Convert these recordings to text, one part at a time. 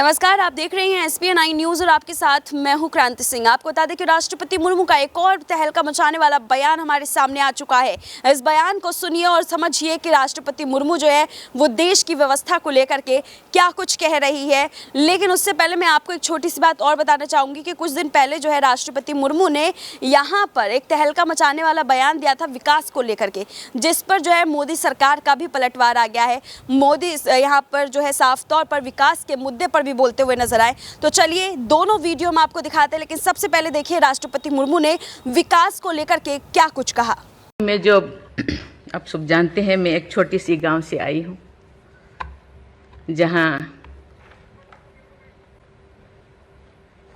नमस्कार, आप देख रहे हैं SPN9 न्यूज और आपके साथ मैं हूं क्रांति सिंह। आपको बता दें कि राष्ट्रपति मुर्मू का एक और तहलका मचाने वाला बयान हमारे सामने आ चुका है। इस बयान को सुनिए और समझिए कि राष्ट्रपति मुर्मू जो है वो देश की व्यवस्था को लेकर के क्या कुछ कह रही है। लेकिन उससे पहले मैं आपको एक छोटी सी बात और बताना चाहूंगी कि कुछ दिन पहले जो है राष्ट्रपति मुर्मू ने यहाँ पर एक तहलका मचाने वाला बयान दिया था विकास को लेकर के, जिस पर जो है मोदी सरकार का भी पलटवार आ गया है। मोदी यहाँ पर जो है साफ तौर पर विकास के मुद्दे पर भी बोलते हुए नजर आए। तो चलिए दोनों वीडियो हम आपको दिखाते हैं, लेकिन सबसे पहले देखिए राष्ट्रपति मुर्मू ने विकास को लेकर के क्या कुछ कहा। मैं जो आप सब जानते हैं, मैं एक छोटी सी गांव से आई हूँ जहाँ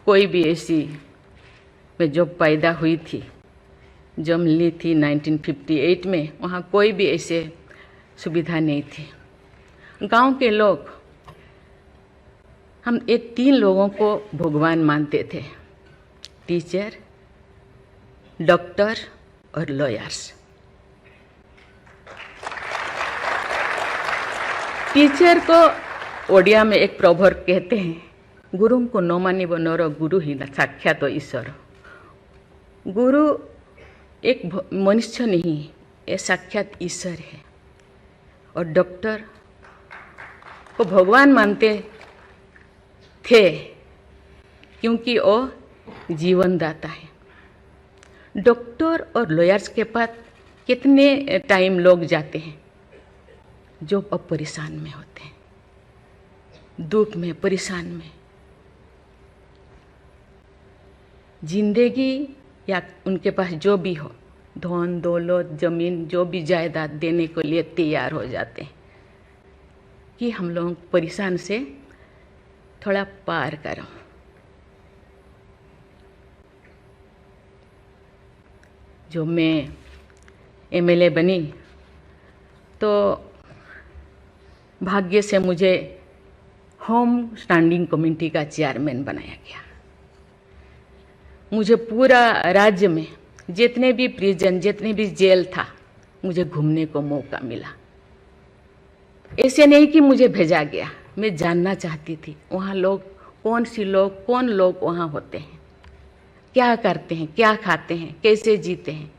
कोई भी ऐसी मैं जब पैदा हुई थी, जब ली थी 1958 में, वहाँ कोई भी ऐसे सुविधा नहीं थी। गांव के लोग हम ये 3 लोगों को भगवान मानते थे, टीचर, डॉक्टर और लॉयर्स। टीचर को ओडिया में एक प्रोवर्ब कहते हैं, गुरु को न मानिब नर गुरु ही न साक्षात ईश्वर। गुरु एक मनुष्य नहीं, ये साक्षात ईश्वर है। और डॉक्टर को भगवान मानते थे क्योंकि वो जीवन दाता है। डॉक्टर और लॉयर्स के पास कितने टाइम लोग जाते हैं जो अब परेशान में होते हैं, दुख में, परेशान में। जिंदगी या उनके पास जो भी हो, धन दौलत जमीन जो भी जायदाद देने के लिए तैयार हो जाते हैं कि हम लोग परेशान से थोड़ा पार करो। जो मैं MLA बनी तो भाग्य से मुझे होम स्टैंडिंग कमेटी का चेयरमैन बनाया गया। मुझे पूरा राज्य में जितने भी प्रिजन, जितने भी जेल था, मुझे घूमने को मौका मिला। ऐसे नहीं कि मुझे भेजा गया, मैं जानना चाहती थी वहाँ लोग कौन लोग वहाँ होते हैं, क्या करते हैं, क्या खाते हैं, कैसे जीते हैं,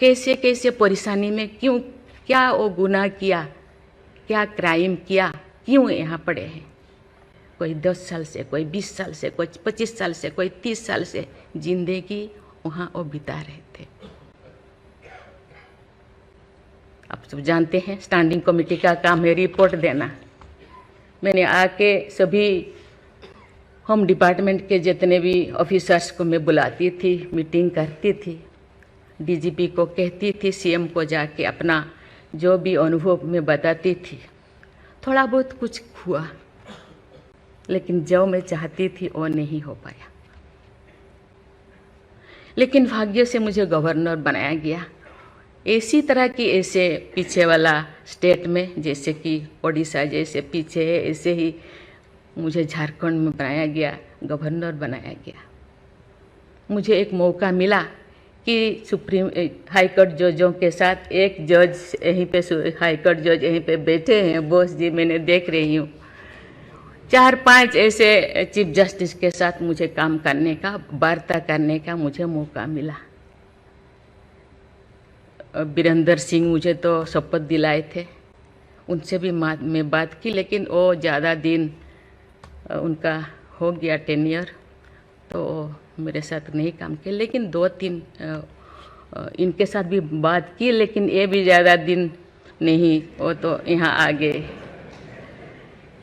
कैसे कैसे परेशानी में, क्यों, क्या वो गुनाह किया, क्या क्राइम किया, क्यों यहाँ पड़े हैं। कोई 10 साल से, कोई 20 साल से, कोई 25 साल से, कोई 30 साल से जिंदगी वहाँ वो बिता रहे थे। आप सब जानते हैं स्टैंडिंग कमेटी का काम है रिपोर्ट देना। मैंने आके सभी होम डिपार्टमेंट के जितने भी ऑफिसर्स को मैं बुलाती थी, मीटिंग करती थी, DGP को कहती थी, CM को जाके अपना जो भी अनुभव मैं बताती थी। थोड़ा बहुत कुछ हुआ, लेकिन जो मैं चाहती थी वो नहीं हो पाया। लेकिन भाग्य से मुझे गवर्नर बनाया गया। इसी तरह की ऐसे पीछे वाला स्टेट में, जैसे कि ओडिशा जैसे पीछे है, ऐसे ही मुझे झारखंड में बनाया गया, गवर्नर बनाया गया। मुझे एक मौका मिला कि सुप्रीम हाई कोर्ट जजों के साथ एक जज यहीं पे, हाई कोर्ट जज यहीं पे बैठे हैं, बोस जी, मैंने देख रही हूँ। 4-5 ऐसे चीफ जस्टिस के साथ मुझे काम करने का, वार्ता करने का मुझे मौका मिला। वीरेंद्र सिंह मुझे तो शपथ दिलाए थे, उनसे भी मैं बात की, लेकिन वो ज़्यादा दिन उनका हो गया टेन्योर, तो मेरे साथ नहीं काम किया। लेकिन 2-3 इनके साथ भी बात की, लेकिन ये भी ज़्यादा दिन नहीं, वो तो यहाँ आ गए।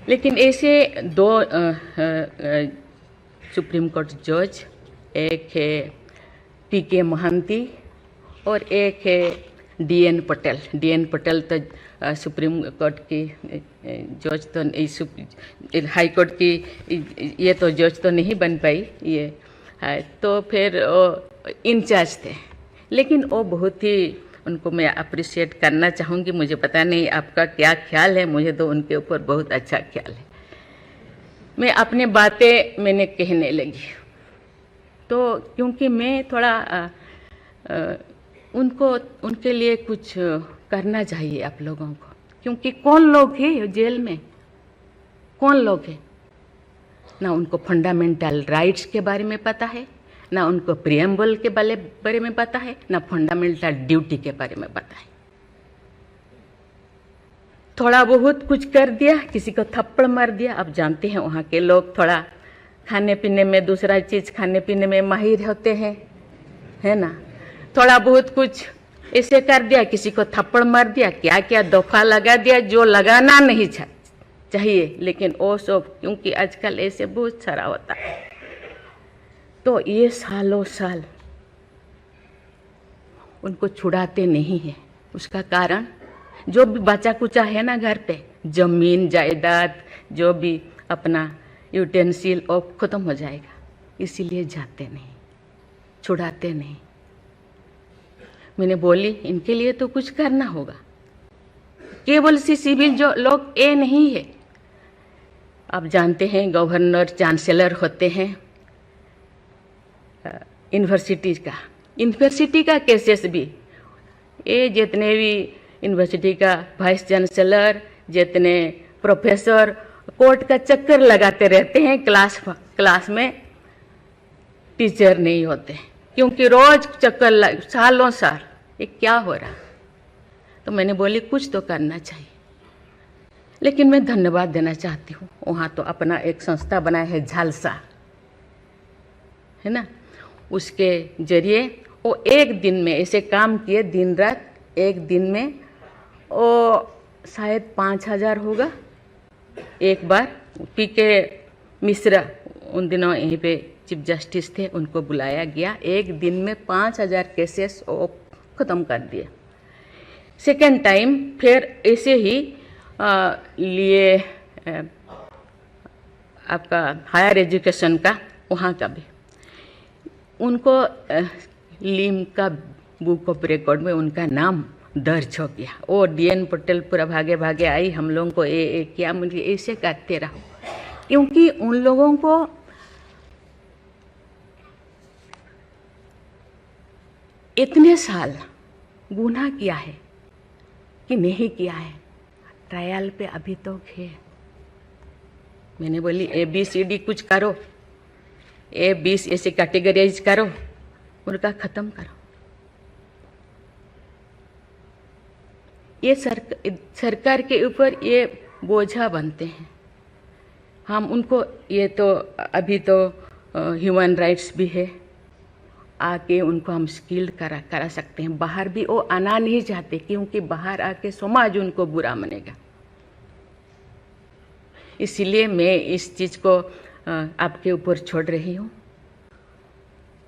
लेकिन ऐसे 2 सुप्रीम कोर्ट जज, एक है PK महांती और एक है DN पटेल। DN पटेल तो सुप्रीम कोर्ट की जज तो, हाई कोर्ट की ये तो जज तो नहीं बन पाई ये है, तो फिर वो इंचार्ज थे। लेकिन वो बहुत ही, उनको मैं अप्रिशिएट करना चाहूँगी। मुझे पता नहीं आपका क्या ख्याल है, मुझे तो उनके ऊपर बहुत अच्छा ख्याल है। मैं अपने बातें मैंने कहने लगी, तो क्योंकि मैं थोड़ा उनके लिए कुछ करना चाहिए आप लोगों को, क्योंकि कौन लोग हैं जेल में, कौन लोग हैं, ना उनको फंडामेंटल राइट्स के बारे में पता है, ना उनको प्रियम्बल के बारे में पता है, ना फंडामेंटल ड्यूटी के बारे में पता है। थोड़ा बहुत कुछ कर दिया, किसी को थप्पड़ मार दिया। अब जानते हैं वहाँ के लोग थोड़ा खाने पीने में, दूसरा चीज़ खाने पीने में माहिर होते हैं, है ना। थोड़ा बहुत कुछ ऐसे कर दिया, किसी को थप्पड़ मार दिया, क्या क्या दफा लगा दिया जो लगाना नहीं चाहिए, लेकिन वो सब क्योंकि आजकल ऐसे बहुत सारा होता है, तो ये सालों साल उनको छुड़ाते नहीं है। उसका कारण जो भी बचा कुचा है ना घर पे, जमीन जायदाद जो भी अपना यूटेंसिल वो खत्म हो जाएगा, इसीलिए जाते नहीं, छुड़ाते नहीं। मैंने बोली इनके लिए तो कुछ करना होगा। केवल सिविल जो लोग ये नहीं है, आप जानते हैं गवर्नर चांसलर होते हैं यूनिवर्सिटी का केसेस भी, ये जितने भी यूनिवर्सिटी का वाइस चांसलर, जितने प्रोफेसर कोर्ट का चक्कर लगाते रहते हैं, क्लास में टीचर नहीं होते, क्योंकि रोज चक्कर सालों साल, ये क्या हो रहा। तो मैंने बोली कुछ तो करना चाहिए। लेकिन मैं धन्यवाद देना चाहती हूँ, वहाँ तो अपना एक संस्था बनाया है झालसा, है ना, उसके जरिए वो एक दिन में ऐसे काम किए, दिन रात, एक दिन में वो शायद 5,000 होगा। एक बार पीके मिश्रा उन दिनों यहीं पे चीफ जस्टिस थे, उनको बुलाया गया, एक दिन में 5,000 केसेस वो ख़त्म कर दिए। सेकेंड टाइम फिर ऐसे ही लिए आपका हायर एजुकेशन का, वहाँ का भी उनको लीम का बुक ऑफ रिकॉर्ड में उनका नाम दर्ज हो गया। वो DN पटेल पूरा भागे भागे आई, हम लोगों को ये किया, मुझे ऐसे करते रहो, क्योंकि उन लोगों को इतने साल गुनाह किया है कि नहीं किया है, ट्रायल पे अभी तो है। मैंने बोली ABCD कुछ करो, A20 ऐसे कैटेगराइज करो, उनका ख़त्म करो। ये सरकार के ऊपर ये बोझा बनते हैं। हम उनको, ये तो अभी तो ह्यूमन राइट्स भी है, आके उनको हम स्किल्ड करा सकते हैं। बाहर भी वो आना नहीं चाहते, क्योंकि बाहर आके समाज उनको बुरा मानेगा। इसीलिए मैं इस चीज़ को आपके ऊपर छोड़ रही हूँ,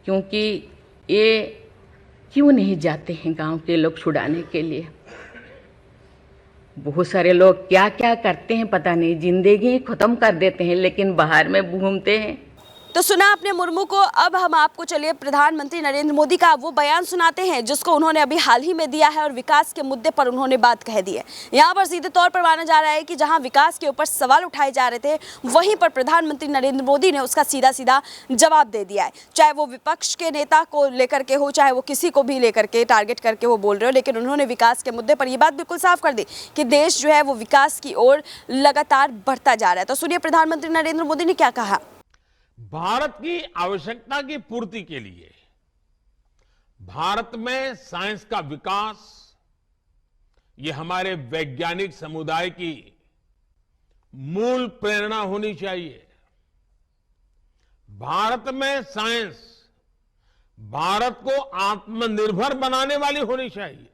क्योंकि ये क्यों नहीं जाते हैं गांव के लोग छुड़ाने के लिए। बहुत सारे लोग क्या क्या करते हैं पता नहीं, जिंदगी ख़त्म कर देते हैं, लेकिन बाहर में घूमते हैं। तो सुना आपने मुर्मू को। अब हम आपको चलिए प्रधानमंत्री नरेंद्र मोदी का वो बयान सुनाते हैं जिसको उन्होंने अभी हाल ही में दिया है, और विकास के मुद्दे पर उन्होंने बात कह दी है। यहाँ पर सीधे तौर पर माना जा रहा है कि जहाँ विकास के ऊपर सवाल उठाए जा रहे थे, वहीं पर प्रधानमंत्री नरेंद्र मोदी ने उसका सीधा सीधा जवाब दे दिया है। चाहे वो विपक्ष के नेता को लेकर के हो, चाहे वो किसी को भी लेकर के टारगेट करके वो बोल रहे हो, लेकिन उन्होंने विकास के मुद्दे पर यह बात बिल्कुल साफ कर दी कि देश जो है वो विकास की ओर लगातार बढ़ता जा रहा है। तो सुनिए प्रधानमंत्री नरेंद्र मोदी ने क्या कहा। भारत की आवश्यकता की पूर्ति के लिए भारत में साइंस का विकास, ये हमारे वैज्ञानिक समुदाय की मूल प्रेरणा होनी चाहिए। भारत में साइंस भारत को आत्मनिर्भर बनाने वाली होनी चाहिए।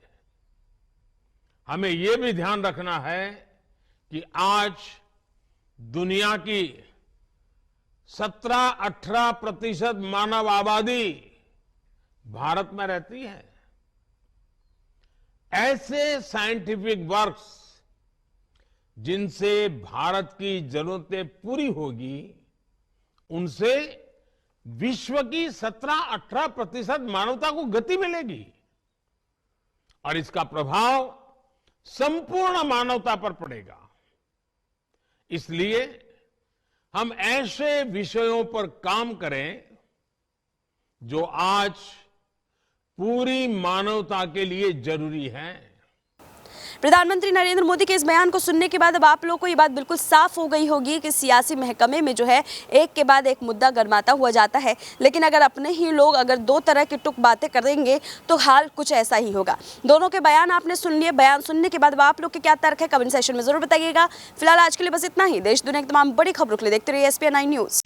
हमें यह भी ध्यान रखना है कि आज दुनिया की 17-18% मानव आबादी भारत में रहती है। ऐसे साइंटिफिक वर्क्स जिनसे भारत की जरूरतें पूरी होगी, उनसे विश्व की 17-18% मानवता को गति मिलेगी, और इसका प्रभाव संपूर्ण मानवता पर पड़ेगा। इसलिए हम ऐसे विषयों पर काम करें जो आज पूरी मानवता के लिए जरूरी है। प्रधानमंत्री नरेंद्र मोदी के इस बयान को सुनने के बाद अब आप लोग को ये बात बिल्कुल साफ हो गई होगी कि सियासी महकमे में जो है एक के बाद एक मुद्दा गरमाता हुआ जाता है, लेकिन अगर अपने ही लोग अगर दो तरह की टुक बातें करेंगे तो हाल कुछ ऐसा ही होगा। दोनों के बयान आपने सुन लिए, बयान सुनने के बाद अब आप लोग के क्या तर्क है कमेंट सेक्शन में जरूर बताइएगा। फिलहाल आज के लिए बस इतना ही। देश दुनिया की तमाम बड़ी खबरों के लिए देखते रहिए SPN9 न्यूज़।